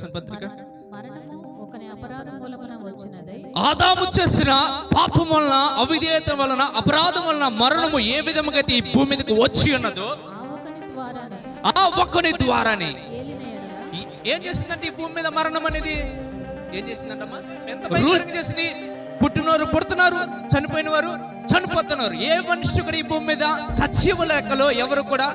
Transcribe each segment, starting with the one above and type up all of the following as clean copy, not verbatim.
రాసిన పత్రిక. ఆదాము చేసిన పాపం వలన, అవిధేయత వలన, అపరాధం వలన మరణము ఏ విధముగా ఈ భూమి మీదకి వచ్చి ఉన్నదో ఆ ఒక్కని ద్వారానే ఏం చేసిందంటే ఈ భూమి మీద మరణం అనేది ఏం చేసిందంటమ్మా? ఎంత భయంకరంగా చేసింది. పుట్టినవారు పుడుతున్నారు, చనిపోయిన వారు చనిపోతున్నారు. ఏ మనిషి కూడా ఈ భూమి మీద సజీవ లెక్కలో ఎవరు కూడా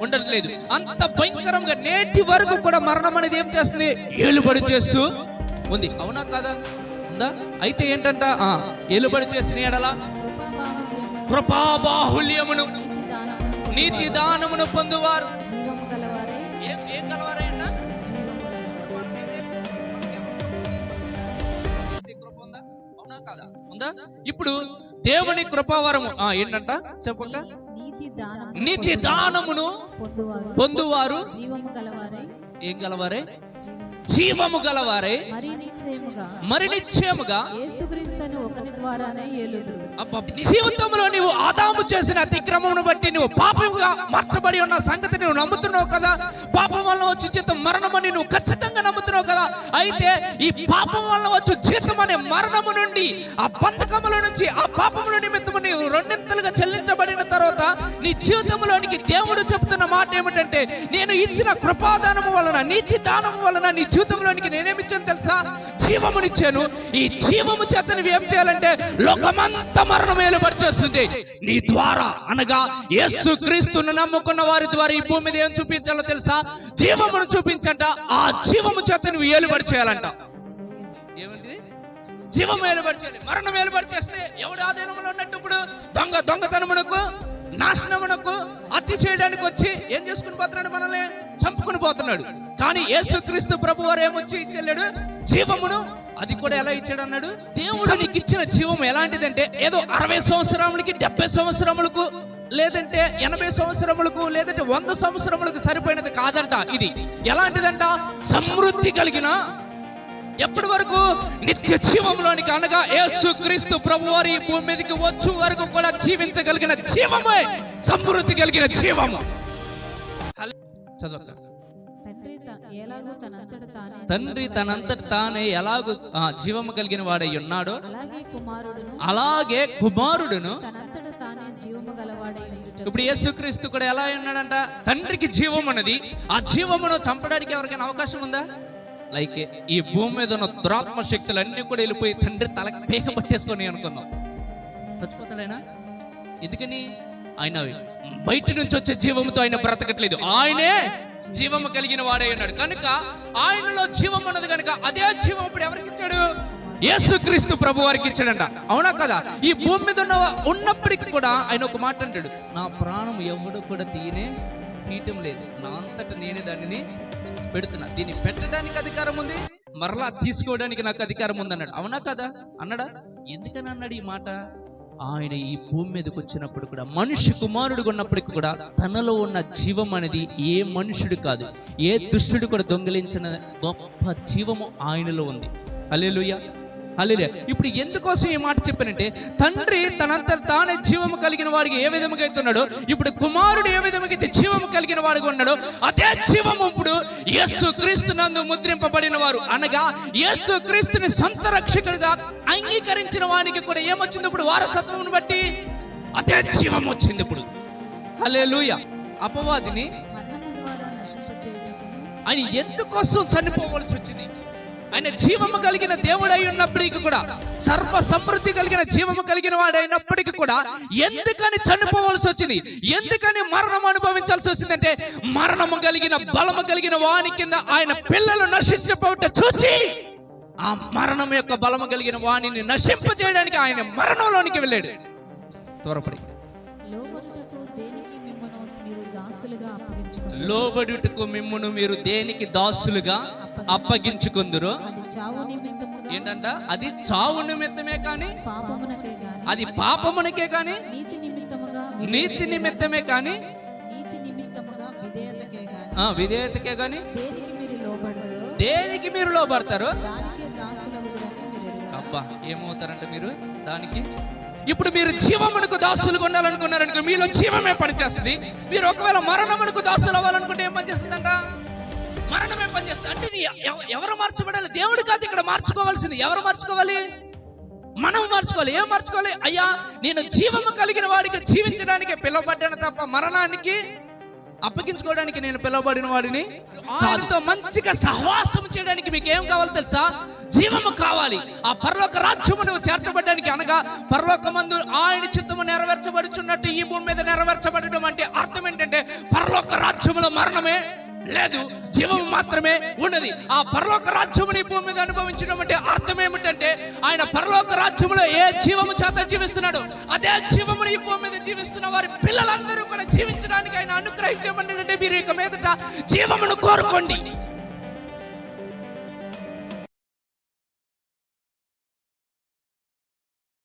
ఉండట్లేదు. అంత భయంకరంగా నేటి వరకు కూడా మరణం అనేది ఏం చేస్తుంది? ఏలుబడి చేస్తూ ఉంది. అవునా కాదా? ఉందా? అయితే ఏంటంట, ఏలుబడి చేసిన ఎడల కృపాబాహుల్యమును నీతి దానమును పొందువారు ఏం గలవారే అంట? అవునా కాదా? ఉందా? ఇప్పుడు దేవుని కృపావరము ఏంటంట చెప్పక, నీతి దానమును పొందువారు ఏం గలవారే? జీవము గలవారే మరి నిశ్చయముగా యేసుక్రీస్తును ఒకని ద్వారానే ఏలుదురు. జీవితంలో నీవు ఆదాము చేసిన అతిక్రమమును బట్టి నువ్వు పాపముగా మార్చబడి ఉన్న సంగతి నువ్వు నమ్ముతున్నావు కదా. పాపం వల్ల వచ్చి జీతం మరణం అని నువ్వు ఖచ్చితంగా నమ్ముతున్నావు కదా. అయితే ఈ పాపం వల్ల వచ్చి జీతం అనే మరణము నుండి, ఆ బంధకముల నుంచి, ఆ పాపముల నిమిత్తము నీవు రెండింతలుగా చెల్లించబడిన తర్వాత నీ జీవితంలోనికి దేవుడు చెప్తున్న మాట ఏమిటంటే, నేను ఇచ్చిన కృపాదానము వలన, నీతి దానము వలన నీ జీవితంలోనికి నేనేమిచ్చాను తెలుసా? జీవమునిచ్చాను. ఈ జీవము చేత నువ్వు ఏం చేయాలంటే లోకమంతా మరణం ఏలుబడిచేస్తుంది నీ ద్వారా. అనగా యేసు క్రీస్తును నమ్ముకున్న వారి ద్వారా ఈ భూమి మీద ఏం చూపించాలో తెలుసా? జీవమును చూపించంట. ఆ జీవము చేత నువ్వు ఏలుబడి చేయాలంట. ఏమండి? జీవము ఏలుబడి చేయాలి. మరణం ఏలుబడి చేస్తే ఎవడు ఆధీనంలో ఉన్నట్టు? ఇప్పుడు దొంగతనమునకు, నాశనమునకు, హత్య చేయడానికి వచ్చి ఏం చేసుకుని పోతున్నాడు? మనల్ని చంపుకుని పోతున్నాడు. కానీ యేసుక్రీస్తు ప్రభు వారు ఏమొచ్చి ఇచ్చాడు? జీవమును. అది కూడా ఎలా ఇచ్చాడు అన్నాడు? దేవుడు నీకు ఇచ్చిన జీవం ఎలాంటిదంటే ఏదో 60 సంవత్సరములకి, 70 సంవత్సరములకు, లేదంటే 80 సంవత్సరములకు, లేదంటే 100 సంవత్సరములకు సరిపోయినది కాదంట. ఇది ఎలాంటిదంట? సమృద్ధి కలిగిన, ఎప్పటి వరకు? నిత్య జీవంలోనికి. అనగా యేసుక్రీస్తు ప్రభువారు ఈ భూమి మీదకి వచ్చు వరకు కూడా జీవించగలిగిన జీవమే సమృద్ధి కలిగిన జీవము. చదవక. తండ్రి తనంతట తానే ఎలాగూ జీవము కలిగిన వాడై ఉన్నాడో అలాగే కుమారుడును ఇప్పుడు యేసుక్రీస్తు కూడా ఎలా ఉన్నాడంట? తండ్రికి జీవం ఉన్నది. ఆ జీవమును చంపడానికి ఎవరికైనా అవకాశం ఉందా? లైక్ ఈ భూమి మీద ఉన్న దురాత్మ శక్తులు అన్ని కూడా వెళ్ళిపోయి తండ్రి తలకి పేగ పట్టేసుకొని అనుకుందాం, చచ్చిపోతాడైనా. ఎందుకని? ఆయన బయట నుంచి వచ్చే జీవముతో ఆయన బ్రతకట్లేదు. ఆయనే జీవము కలిగిన వాడై ఉన్నాడు కనుక ఆయనలో జీవం ఉన్నది కనుక అదే జీవం ఇప్పుడు ఎవరికి ఇచ్చాడు? యేసుక్రీస్తు ప్రభు వారికి ఇచ్చాడంట. అవునా కదా? ఈ భూమి మీద ఉన్నప్పటికీ కూడా ఆయన ఒక మాట అంటాడు, నా ప్రాణం ఎవడు కూడా తీయటం లేదు, నా అంతటా నేనే దానిని పెడుతున్నా. దీన్ని పెట్టడానికి అధికారం ఉంది, మరలా తీసుకోవడానికి నాకు అధికారం ఉంది అన్నాడు. అవునా కదా? అన్నాడా? ఎందుకని అన్నాడు ఈ మాట? ఆయన ఈ భూమి మీదకి వచ్చినప్పుడు కూడా, మనిషి కుమారుడు ఉన్నప్పటికీ కూడా తనలో ఉన్న జీవం అనేది ఏ మనుషుడు కాదు, ఏ దుష్టుడు కూడా దొంగిలించిన గొప్ప జీవము ఆయనలో ఉంది. హల్లెలూయా, హల్లెలూయా. ఇప్పుడు ఎందుకోసం ఈ మాట చెప్పానంటే, తండ్రి తనంతట తానే జీవము కలిగిన వాడికి ఏ విధముగా అవుతున్నాడో, ఇప్పుడు కుమారుడు ఏ విధముగా అయితే జీవము కలిగిన వాడిగా ఉన్నాడో, అదే జీవము ఇప్పుడు యేసు క్రీస్తు నందు ముద్రింపబడిన వారు, అనగా యేసు క్రీస్తుని సొంత రక్షకుడిగా అంగీకరించిన వానికి కూడా ఏమొచ్చింది? ఇప్పుడు వారసత్వం బట్టి అదే జీవం వచ్చింది ఇప్పుడు. హల్లెలూయా. అపవాదిని ఆయన ఎందుకోసం చనిపోవలసి వచ్చింది? ఆయన జీవము కలిగిన దేవుడు అయి ఉన్నప్పటికీ కూడా, సర్వ సమృద్ధి కలిగిన జీవము కలిగిన వాడు అయినప్పటికీ కూడా ఎందుకని చనిపోవలసి వచ్చింది? ఎందుకని మరణం అనుభవించాల్సి వచ్చిందంటే, మరణము కలిగిన, బలము కలిగిన వాని కింద ఆయన పిల్లలు నశించబోట చూచి, ఆ మరణం యొక్క బలము కలిగిన వాణిని నశింపజేయడానికి ఆయన మరణంలోనికి వెళ్ళాడు. త్వరపడి లోబడుటకు మిమ్మును మీరు దేనికి దాసులుగా అప్పగించుకుందురు? ఏంటంట? అది చావు నిమిత్తమే కానీ, అది పాపమునకే కానీ, నీతి నిమిత్తమే కానీ, విధేయతకే కానీ దేనికి మీరు లోబడతారు? అబ్బా, ఏమవుతారంట మీరు దానికి? ఇప్పుడు మీరు జీవమునకు దాసులుగా ఉండాలనుకున్నారనుకో, మీలో జీవమే పనిచేస్తుంది. మీరు ఒకవేళ మరణమునకు దాసులు అవ్వాలనుకుంటే ఏం పనిచేస్తుందంట? మరణమే పనిచేస్తుంది. అంటే ఎవరు మార్చబడాలి? దేవుడు కాదు ఇక్కడ మార్చుకోవాల్సింది. ఎవరు మార్చుకోవాలి? మనం మార్చుకోవాలి. ఏం మార్చుకోవాలి? అయ్యా, నేను జీవము కలిగిన వాడికి జీవించడానికి పిలువబడ్డాను తప్ప మరణానికి అప్పగించుకోవడానికి నేను పిలువబడిన వాడిని. ఆయనతో మంచిగా సహవాసం చేయడానికి మీకు ఏం కావాలి తెలుసా? జీవము కావాలి. ఆ పరలోక రాజ్యము నువ్వు చేర్చబడ్డానికి, అనగా పరలోకమందు ఆయన చిత్తము నెరవేర్చబడుచున్నట్టు ఈ భూమి మీద నెరవేర్చబడడం అంటే అర్థం ఏంటంటే పరలోక రాజ్యములో మరణమే లేదు, జీవము మాత్రమే ఉన్నది. ఆ పరలోక రాజ్యముని ఈ భూమి మీద అనుభవించడం అంటే అర్థం ఏమిటంటే ఆయన పరలోక రాజ్యములో ఏ జీవము చేత జీవిస్తున్నాడు అదే జీవముని ఈ భూమి మీద జీవిస్తున్న వారి పిల్లలందరూ కూడా జీవించడానికి ఆయన అనుగ్రహించమని. మీరు ఇక మీదట జీవమును కోరుకోండి.